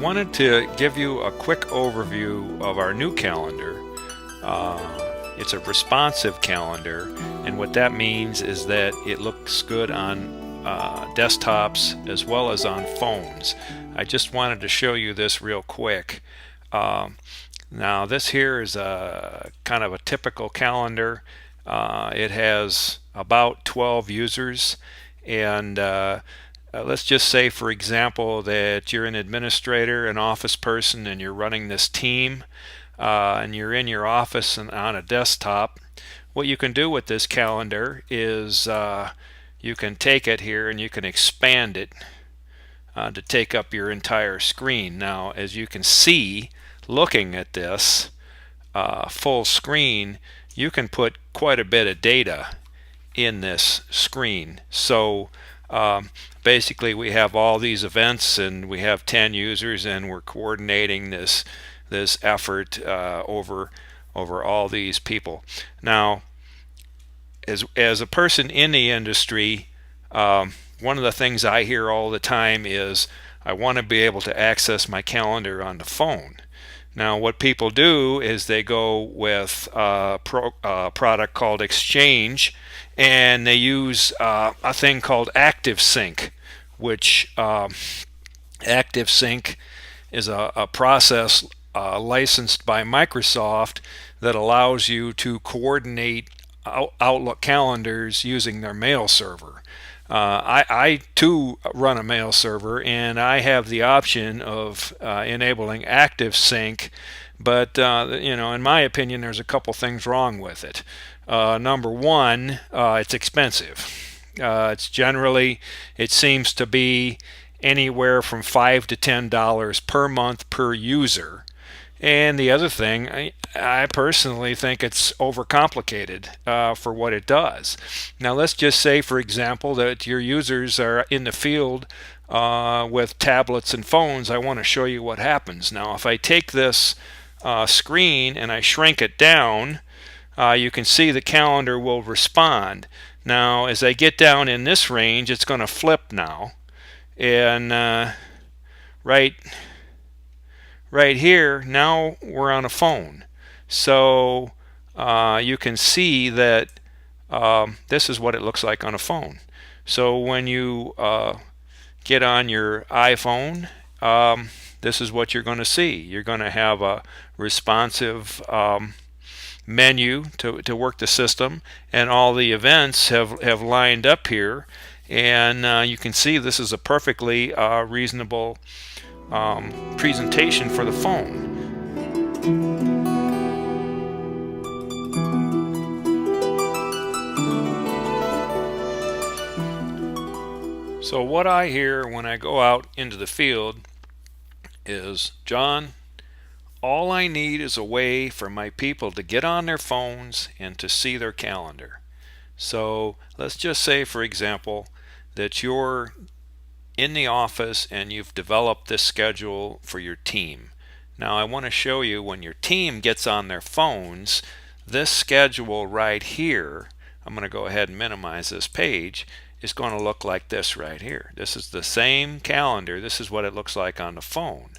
wanted to give you a quick overview of our new calendar. It's a responsive calendar, and what that means is that it looks good on desktops as well as on phones. I just wanted to show you this real quick. Now this here is a kind of a typical calendar. It has about 12 users, and let's just say, for example, that you're an administrator, an office person, and you're running this team, and you're in your office and on a desktop. What you can do with this calendar is you can take it here and you can expand it to take up your entire screen. Now, as you can see, looking at this full screen, you can put quite a bit of data in this screen. So basically we have all these events, and we have 10 users, and we're coordinating this effort over all these people. Now, as a person in the industry, one of the things I hear all the time is I want to be able to access my calendar on the phone. Now, what people do is they go with a product called Exchange, and they use a thing called ActiveSync, which ActiveSync is a process licensed by Microsoft that allows you to coordinate Outlook calendars using their mail server. I too run a mail server, and I have the option of enabling ActiveSync, but in my opinion, there's a couple things wrong with it. Number one, it's expensive. It seems to be anywhere from $5 to $10 per month per user. And the other thing, I personally think it's overcomplicated for what it does. Now, let's just say, for example, that your users are in the field with tablets and phones. I want to show you what happens. Now, if I take this screen and I shrink it down, you can see the calendar will respond. Now, as I get down in this range, it's going to flip now. And right here, now we're on a phone. So you can see that this is what it looks like on a phone. So when you get on your iPhone, this is what you're going to see. You're going to have a responsive menu to work the system, and all the events have lined up here, and you can see this is a perfectly reasonable presentation for the phone. So what I hear when I go out into the field is, John, all I need is a way for my people to get on their phones and to see their calendar. So let's just say, for example, that you're in the office and you've developed this schedule for your team. Now I want to show you, when your team gets on their phones, this schedule right here, I'm going to go ahead and minimize this page, is going to look like this right here. This is the same calendar. This is what it looks like on the phone.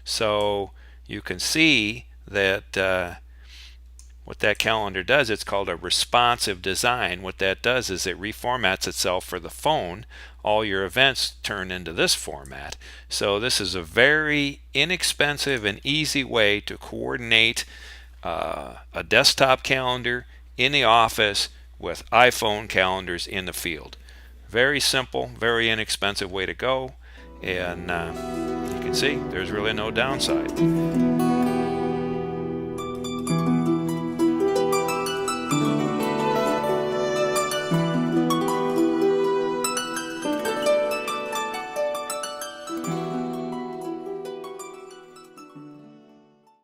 So you can see that what that calendar does, it's called a responsive design. What that does is it reformats itself for the phone. All your events turn into this format. So this is a very inexpensive and easy way to coordinate a desktop calendar in the office with iPhone calendars in the field. Very simple, very inexpensive way to go, and you can see there's really no downside.